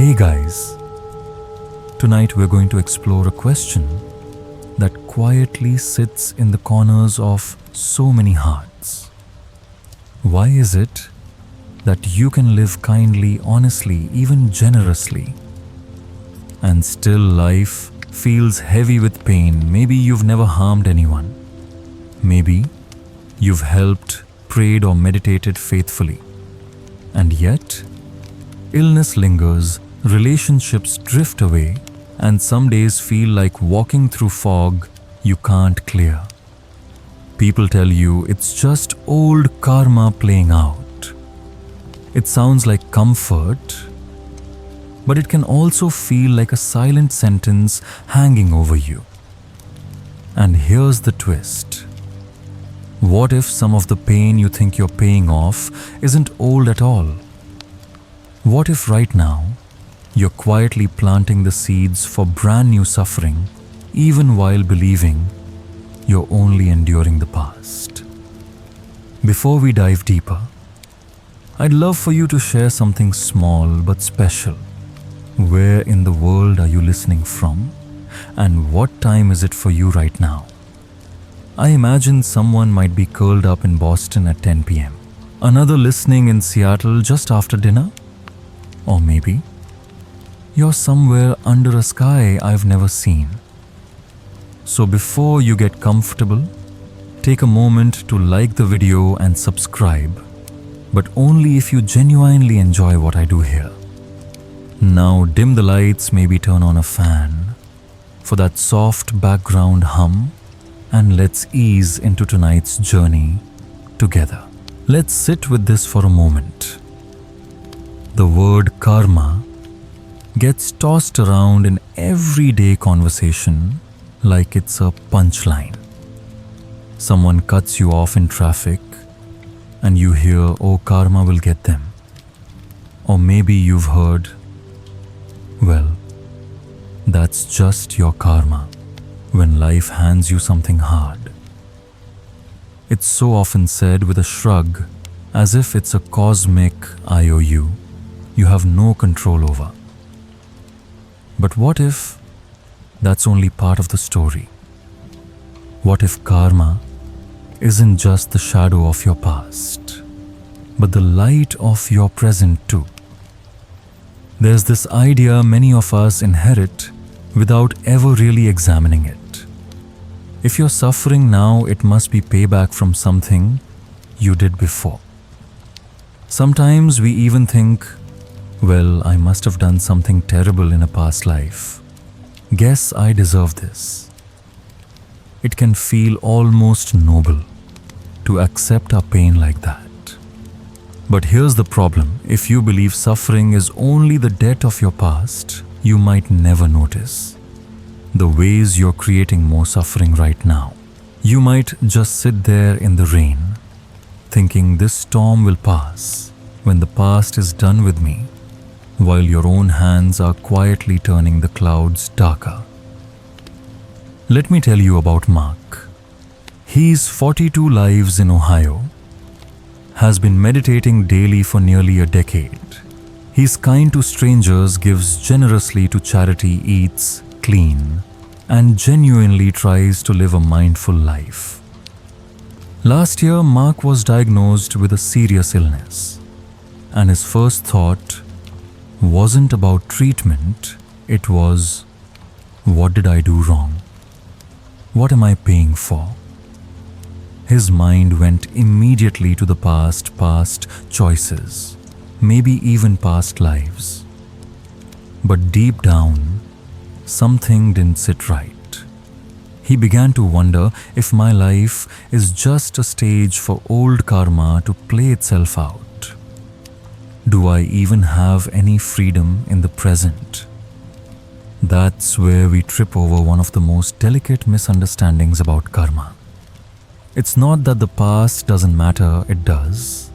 Hey guys, tonight we're going to explore a question that quietly sits in the corners of so many hearts. Why is it that you can live kindly, honestly, even generously, and still life feels heavy with pain? Maybe you've never harmed anyone. Maybe you've helped, prayed, or meditated faithfully. And yet, illness lingers, relationships drift away, and some days feel like walking through fog you can't clear. People tell you it's just old karma playing out. It sounds like comfort, but it can also feel like a silent sentence hanging over you. And here's the twist. What if some of the pain you think you're paying off isn't old at all? What if right now, you're quietly planting the seeds for brand new suffering, even while believing you're only enduring the past? Before we dive deeper, I'd love for you to share something small but special. Where in the world are you listening from? And what time is it for you right now? I imagine someone might be curled up in Boston at 10 p.m. Another listening in Seattle just after dinner? Or maybe you're somewhere under a sky I've never seen. So before you get comfortable, take a moment to like the video and subscribe, but only if you genuinely enjoy what I do here. Now dim the lights, maybe turn on a fan for that soft background hum, and let's ease into tonight's journey together. Let's sit with this for a moment. The word karma gets tossed around in everyday conversation like it's a punchline. Someone cuts you off in traffic and you hear, "Oh, karma will get them." Or maybe you've heard, "Well, that's just your karma when life hands you something hard." It's so often said with a shrug, as if it's a cosmic IOU you have no control over. But what if that's only part of the story? What if karma isn't just the shadow of your past, but the light of your present too? There's this idea many of us inherit without ever really examining it. If you're suffering now, it must be payback from something you did before. Sometimes we even think, "Well, I must have done something terrible in a past life. Guess I deserve this." It can feel almost noble to accept our pain like that. But here's the problem. If you believe suffering is only the debt of your past, you might never notice the ways you're creating more suffering right now. You might just sit there in the rain, thinking this storm will pass when the past is done with me, while your own hands are quietly turning the clouds darker. Let me tell you about Mark. He's 42 lives in Ohio, has been meditating daily for nearly a decade. He's kind to strangers, gives generously to charity, eats clean, and genuinely tries to live a mindful life. Last year, Mark was diagnosed with a serious illness, and his first thought wasn't about treatment, it was, "What did I do wrong? What am I paying for?" His mind went immediately to the past choices, maybe even past lives. But deep down, something didn't sit right. He began to wonder if my life is just a stage for old karma to play itself out. Do I even have any freedom in the present? That's where we trip over one of the most delicate misunderstandings about karma. It's not that the past doesn't matter, it does.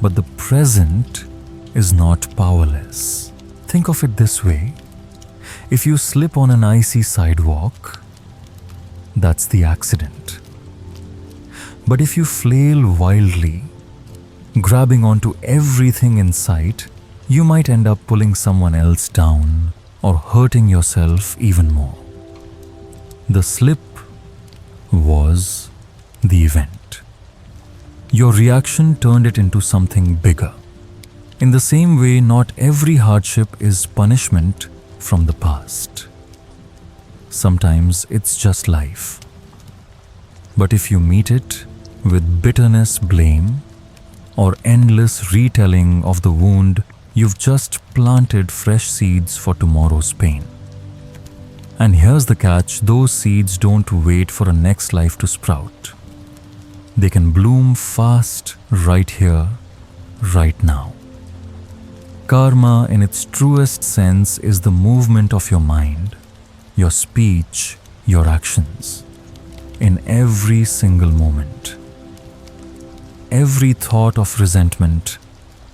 But the present is not powerless. Think of it this way. If you slip on an icy sidewalk, that's the accident. But if you flail wildly, grabbing onto everything in sight, you might end up pulling someone else down or hurting yourself even more. The slip was the event. Your reaction turned it into something bigger. In the same way, not every hardship is punishment from the past. Sometimes it's just life. But if you meet it with bitterness, blame, or endless retelling of the wound, you've just planted fresh seeds for tomorrow's pain. And here's the catch, those seeds don't wait for a next life to sprout. They can bloom fast right here, right now. Karma, in its truest sense, is the movement of your mind, your speech, your actions, in every single moment. Every thought of resentment,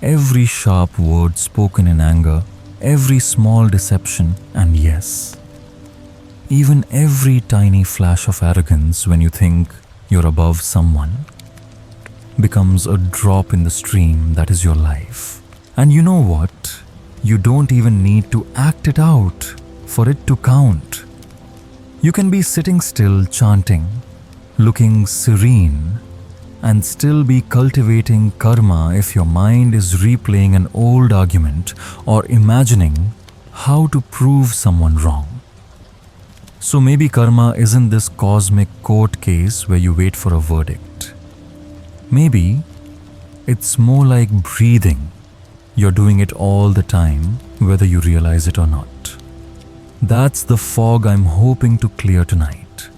every sharp word spoken in anger, every small deception, and yes, even every tiny flash of arrogance when you think you're above someone, becomes a drop in the stream that is your life. And you know what? You don't even need to act it out for it to count. You can be sitting still chanting, looking serene, and still be cultivating karma if your mind is replaying an old argument or imagining how to prove someone wrong. So maybe karma isn't this cosmic court case where you wait for a verdict. Maybe it's more like breathing. You're doing it all the time, whether you realize it or not. That's the fog I'm hoping to clear tonight.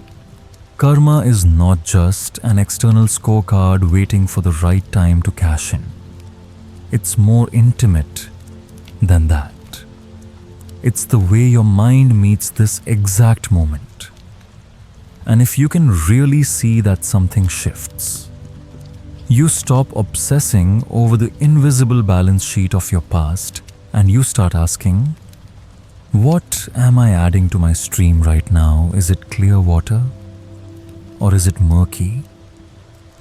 Karma is not just an external scorecard waiting for the right time to cash in. It's more intimate than that. It's the way your mind meets this exact moment. And if you can really see that something shifts, you stop obsessing over the invisible balance sheet of your past and you start asking, what am I adding to my stream right now? Is it clear water? Or is it murky?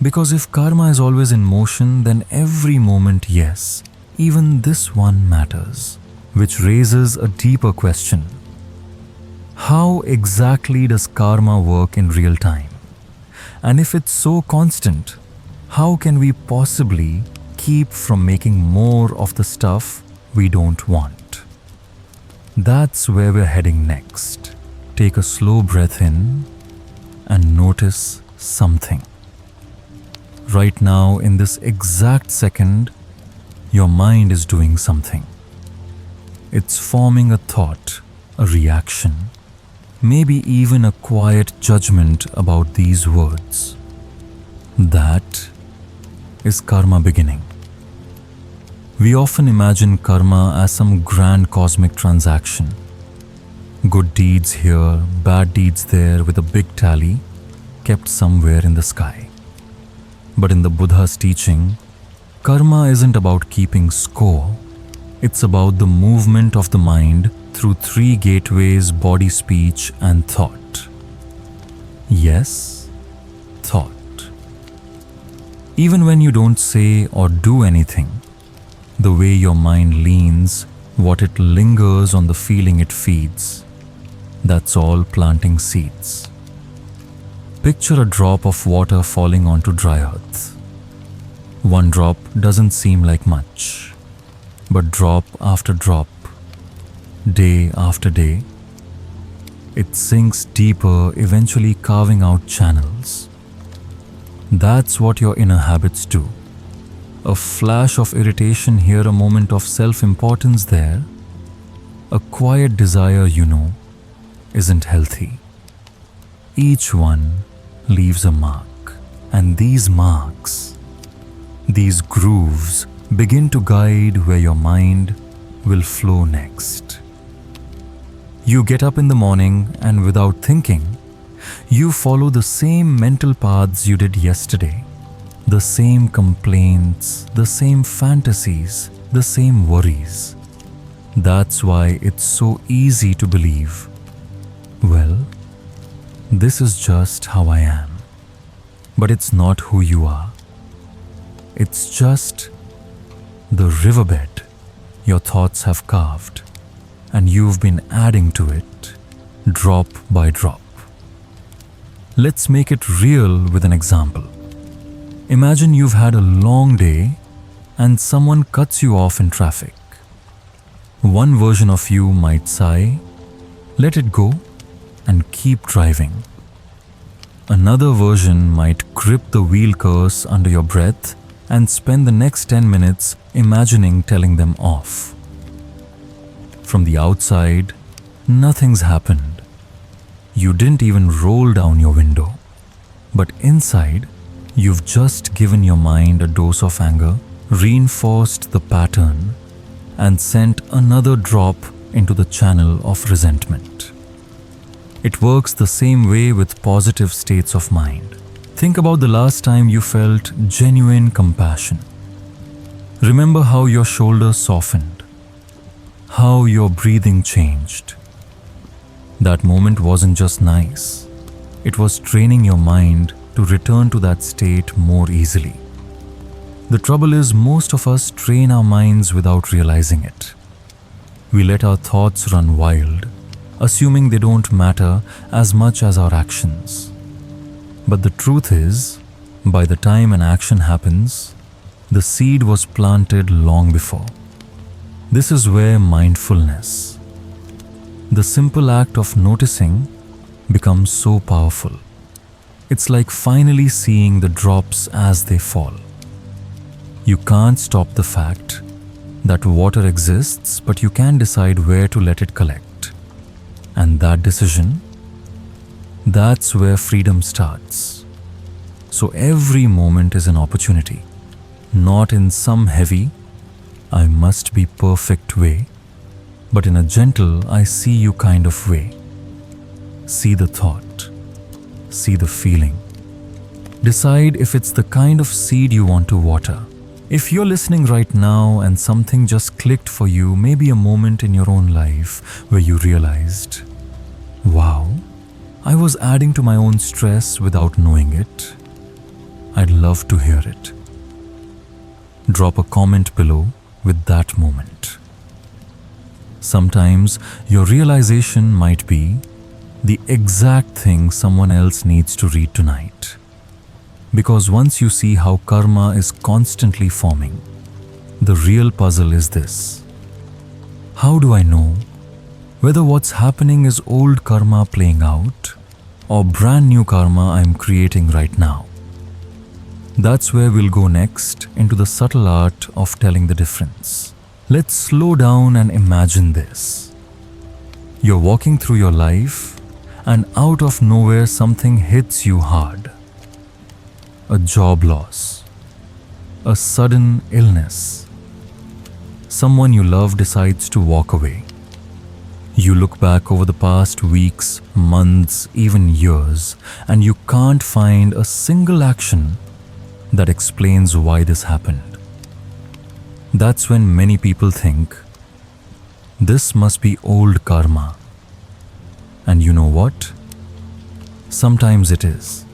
Because if karma is always in motion, then every moment, yes, even this one matters. Which raises a deeper question. How exactly does karma work in real time? And if it's so constant, how can we possibly keep from making more of the stuff we don't want? That's where we're heading next. Take a slow breath in and notice something. Right now, in this exact second, your mind is doing something. It's forming a thought, a reaction, maybe even a quiet judgment about these words. That is karma beginning. We often imagine karma as some grand cosmic transaction. Good deeds here, bad deeds there with a big tally kept somewhere in the sky. But in the Buddha's teaching, karma isn't about keeping score. It's about the movement of the mind through three gateways: body, speech, and thought. Yes, thought. Even when you don't say or do anything, the way your mind leans, what it lingers on the feeling it feeds, that's all planting seeds. Picture a drop of water falling onto dry earth. One drop doesn't seem like much. But drop after drop, day after day, it sinks deeper, eventually carving out channels. That's what your inner habits do. A flash of irritation here, a moment of self-importance there, a quiet desire isn't healthy. Each one leaves a mark, and these marks, these grooves, begin to guide where your mind will flow next. You get up in the morning and without thinking, you follow the same mental paths you did yesterday. The same complaints, the same fantasies, the same worries. That's why it's so easy to believe, well, this is just how I am. But it's not who you are. It's just the riverbed your thoughts have carved, and you've been adding to it, drop by drop. Let's make it real with an example. Imagine you've had a long day and someone cuts you off in traffic. One version of you might sigh, let it go, and keep driving. Another version might grip the wheel curse under your breath and spend the next 10 minutes imagining telling them off. From the outside, nothing's happened. You didn't even roll down your window. But inside, you've just given your mind a dose of anger, reinforced the pattern, and sent another drop into the channel of resentment. It works the same way with positive states of mind. Think about the last time you felt genuine compassion. Remember how your shoulders softened, how your breathing changed. That moment wasn't just nice. It was training your mind to return to that state more easily. The trouble is, most of us train our minds without realizing it. We let our thoughts run wild, assuming they don't matter as much as our actions. But the truth is, by the time an action happens, the seed was planted long before. This is where mindfulness, the simple act of noticing, becomes so powerful. It's like finally seeing the drops as they fall. You can't stop the fact that water exists, but you can decide where to let it collect. And that decision, that's where freedom starts. So every moment is an opportunity, not in some heavy, I must be perfect way, but in a gentle, I see you kind of way. See the thought, see the feeling. Decide if it's the kind of seed you want to water. If you're listening right now and something just clicked for you, maybe a moment in your own life where you realized, wow, I was adding to my own stress without knowing it, I'd love to hear it. Drop a comment below with that moment. Sometimes your realization might be the exact thing someone else needs to read tonight. Because once you see how karma is constantly forming, the real puzzle is this. How do I know whether what's happening is old karma playing out or brand new karma I'm creating right now? That's where we'll go next, into the subtle art of telling the difference. Let's slow down and imagine this. You're walking through your life and out of nowhere something hits you hard. A job loss, a sudden illness. Someone you love decides to walk away. You look back over the past weeks, months, even years, and you can't find a single action that explains why this happened. That's when many people think, this must be old karma. And you know what? Sometimes it is.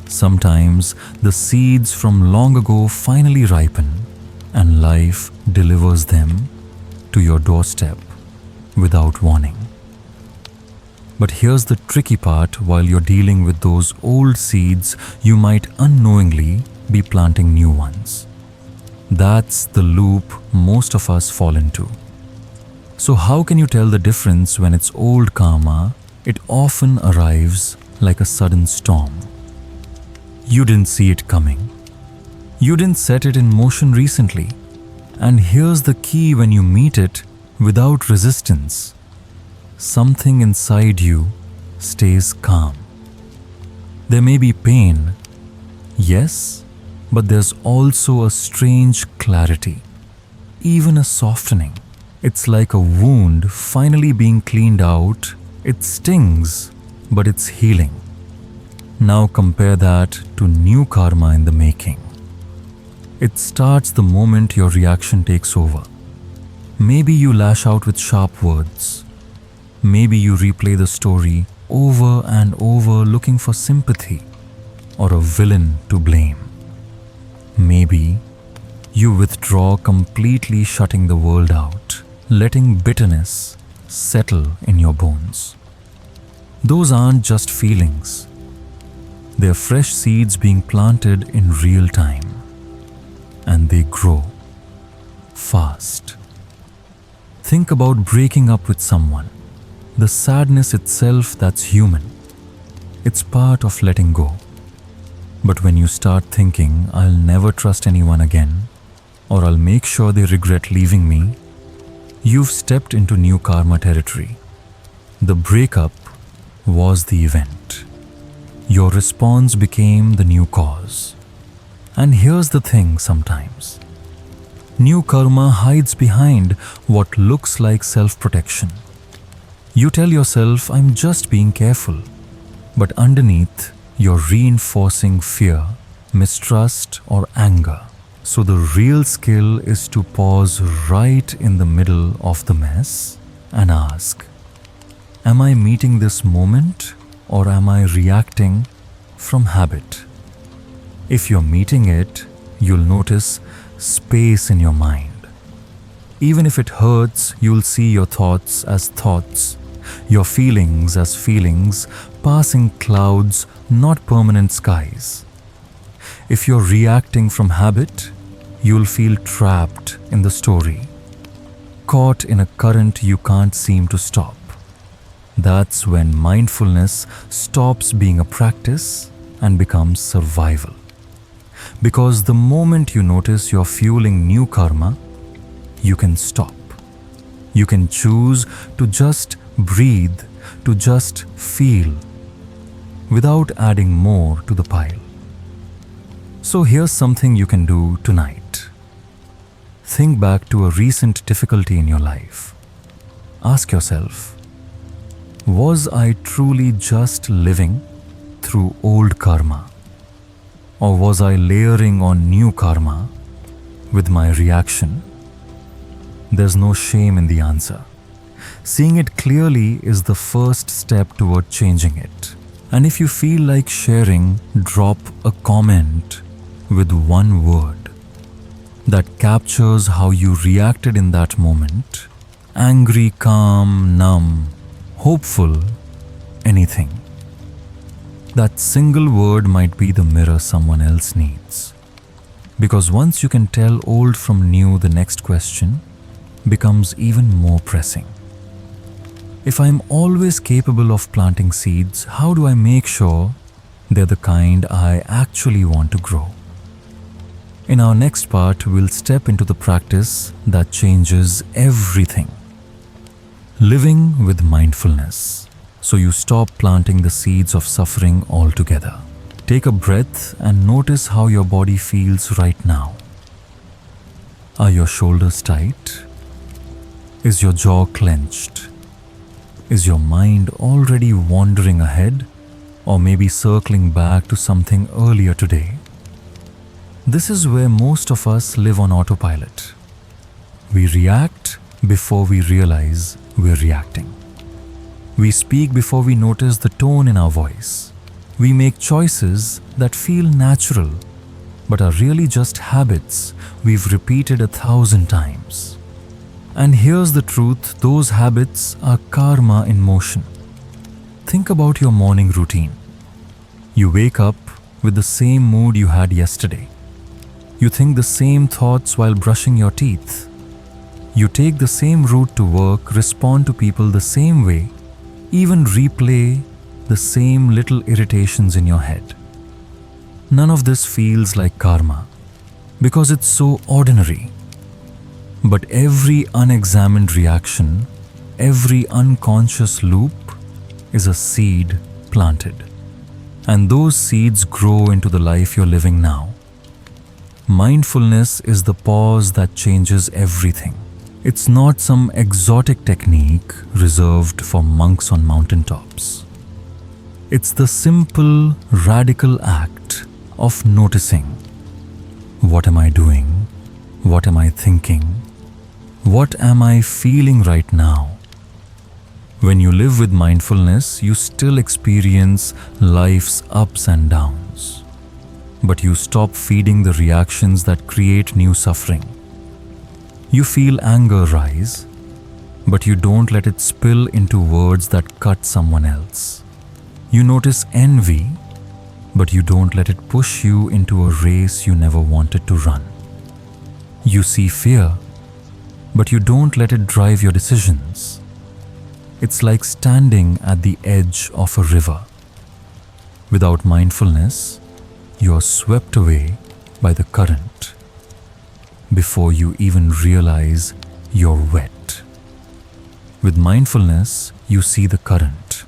Sometimes the seeds from long ago finally ripen and life delivers them to your doorstep without warning. But here's the tricky part: while you're dealing with those old seeds, you might unknowingly be planting new ones. That's the loop most of us fall into. So how can you tell the difference when it's old karma? It often arrives like a sudden storm. You didn't see it coming. You didn't set it in motion recently. And here's the key: when you meet it without resistance, something inside you stays calm. There may be pain, yes, but there's also a strange clarity, even a softening. It's like a wound finally being cleaned out. It stings, but it's healing. Now compare that to new karma in the making. It starts the moment your reaction takes over. Maybe you lash out with sharp words. Maybe you replay the story over and over looking for sympathy or a villain to blame. Maybe You withdraw completely, shutting the world out, letting bitterness settle in your bones. Those aren't just feelings. They're fresh seeds being planted in real time. And they grow fast. Think about breaking up with someone. The sadness itself, that's human. It's part of letting go. But when you start thinking, I'll never trust anyone again, or I'll make sure they regret leaving me, you've stepped into new karma territory. The breakup was the event. Your response became the new cause. And here's the thing sometimes. New karma hides behind what looks like self-protection. You tell yourself, I'm just being careful. But underneath, you're reinforcing fear, mistrust, or anger. So the real skill is to pause right in the middle of the mess and ask, am I meeting this moment or am I reacting from habit? If you're meeting it, you'll notice space in your mind. Even if it hurts, you'll see your thoughts as thoughts, your feelings as feelings, passing clouds, not permanent skies. If you're reacting from habit, you'll feel trapped in the story, caught in a current you can't seem to stop. That's when mindfulness stops being a practice and becomes survival. Because the moment you notice you're fueling new karma, you can stop. You can choose to just breathe, to just feel, without adding more to the pile. So here's something you can do tonight. Think back to a recent difficulty in your life. Ask yourself, was I truly just living through old karma? Or was I layering on new karma with my reaction? There's no shame in the answer. Seeing it clearly is the first step toward changing it. And if you feel like sharing, drop a comment with one word that captures how you reacted in that moment. Angry, calm, numb, hopeful, anything. That single word might be the mirror someone else needs. Because once you can tell old from new, the next question becomes even more pressing. If I'm always capable of planting seeds, how do I make sure they're the kind I actually want to grow? In our next part, we'll step into the practice that changes everything. Living with mindfulness. So you stop planting the seeds of suffering altogether. Take a breath and notice how your body feels right now. Are your shoulders tight? Is your jaw clenched? Is your mind already wandering ahead, or maybe circling back to something earlier today? This is where most of us live on autopilot. We react before we realize we're reacting. We speak before we notice the tone in our voice. We make choices that feel natural, but are really just habits we've repeated 1,000 times. And here's the truth, those habits are karma in motion. Think about your morning routine. You wake up with the same mood you had yesterday. You think the same thoughts while brushing your teeth. You take the same route to work, respond to people the same way, even replay the same little irritations in your head. None of this feels like karma because it's so ordinary. But every unexamined reaction, every unconscious loop is a seed planted. And those seeds grow into the life you're living now. Mindfulness is the pause that changes everything. It's not some exotic technique reserved for monks on mountaintops. It's the simple, radical act of noticing. What am I doing? What am I thinking? What am I feeling right now? When you live with mindfulness, you still experience life's ups and downs. but you stop feeding the reactions that create new suffering. You feel anger rise, but you don't let it spill into words that cut someone else. You notice envy, but you don't let it push you into a race you never wanted to run. You see fear, but you don't let it drive your decisions. It's like standing at the edge of a river. Without mindfulness, you are swept away by the current before you even realize you're wet. With mindfulness, you see the current.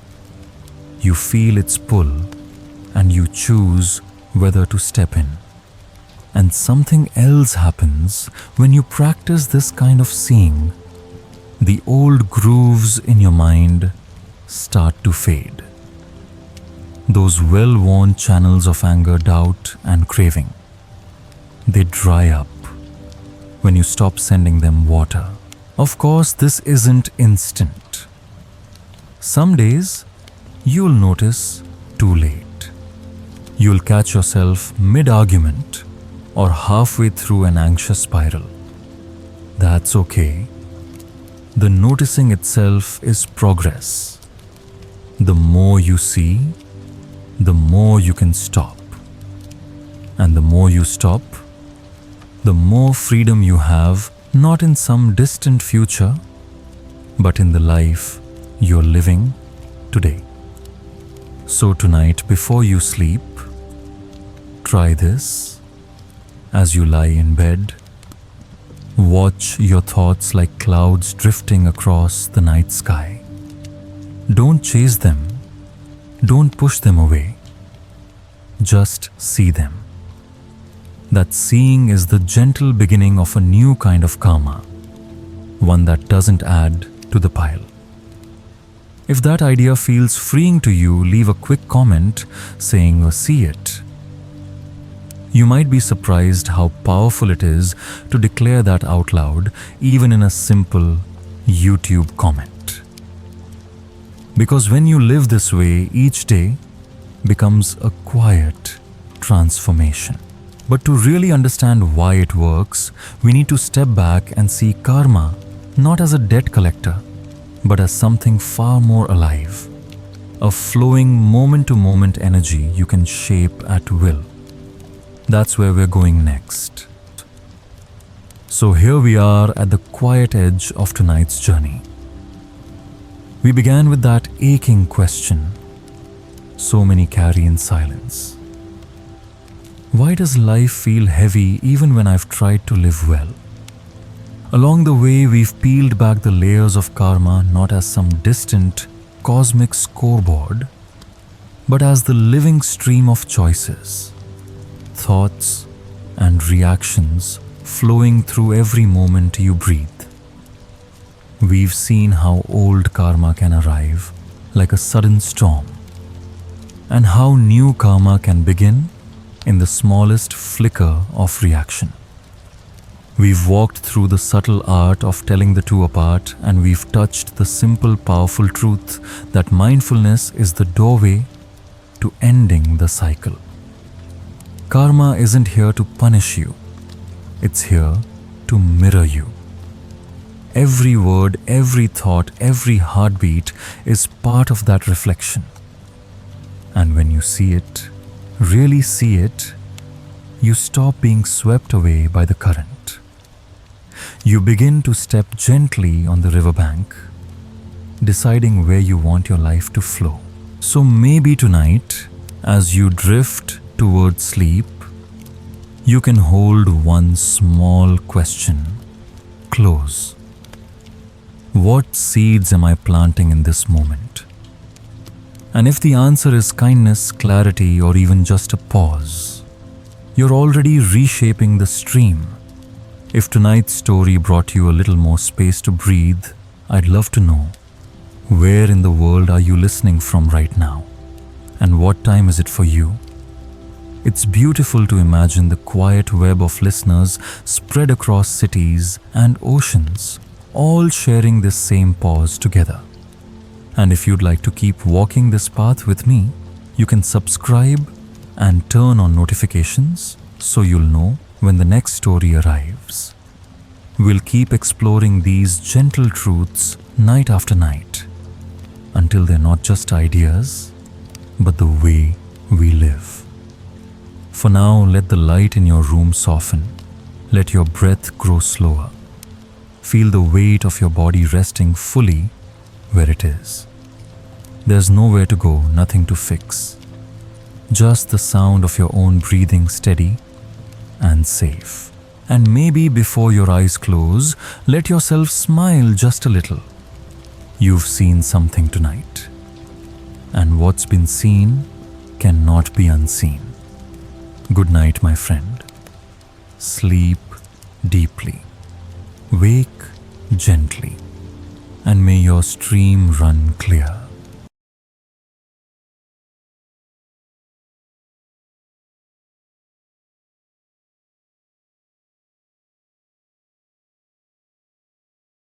You feel its pull and you choose whether to step in. And something else happens when you practice this kind of seeing. The old grooves in your mind start to fade. Those well-worn channels of anger, doubt, and craving, they dry up when you stop sending them water. Of course, this isn't instant. Some days, you'll notice too late. You'll catch yourself mid-argument or halfway through an anxious spiral. That's okay. The noticing itself is progress. The more you see, the more you can stop. And the more you stop, the more freedom you have, not in some distant future, but in the life you're living today. So tonight, before you sleep, try this. As you lie in bed, watch your thoughts like clouds drifting across the night sky. Don't chase them. Don't push them away. Just see them. That seeing is the gentle beginning of a new kind of karma, one that doesn't add to the pile. If that idea feels freeing to you, leave a quick comment saying "see it." You might be surprised how powerful it is to declare that out loud, even in a simple YouTube comment. Because when you live this way, each day becomes a quiet transformation. But to really understand why it works, we need to step back and see karma not as a debt collector, but as something far more alive, a flowing moment-to-moment energy you can shape at will. That's where we're going next. So here we are at the quiet edge of tonight's journey. We began with that aching question so many carry in silence. Why does life feel heavy even when I've tried to live well? Along the way, we've peeled back the layers of karma not as some distant cosmic scoreboard, but as the living stream of choices, thoughts, and reactions flowing through every moment you breathe. We've seen how old karma can arrive like a sudden storm, and how new karma can begin in the smallest flicker of reaction. We've walked through the subtle art of telling the two apart, and we've touched the simple, powerful truth that mindfulness is the doorway to ending the cycle. Karma isn't here to punish you. It's here to mirror you. Every word, every thought, every heartbeat is part of that reflection. And when you see it, really see it, you stop being swept away by the current. You begin to step gently on the riverbank, deciding where you want your life to flow. So maybe tonight, as you drift towards sleep, you can hold one small question close. What seeds am I planting in this moment? And if the answer is kindness, clarity, or even just a pause, you're already reshaping the stream. If tonight's story brought you a little more space to breathe, I'd love to know, where in the world are you listening from right now? And what time is it for you? It's beautiful to imagine the quiet web of listeners spread across cities and oceans, all sharing this same pause together. And if you'd like to keep walking this path with me, you can subscribe and turn on notifications so you'll know when the next story arrives. We'll keep exploring these gentle truths night after night until they're not just ideas, but the way we live. For now, let the light in your room soften. Let your breath grow slower. Feel the weight of your body resting fully where it is. There's nowhere to go, nothing to fix. Just the sound of your own breathing steady and safe. And maybe before your eyes close, let yourself smile just a little. You've seen something tonight. And what's been seen cannot be unseen. Good night, my friend. Sleep deeply. Wake gently. And may your stream run clear.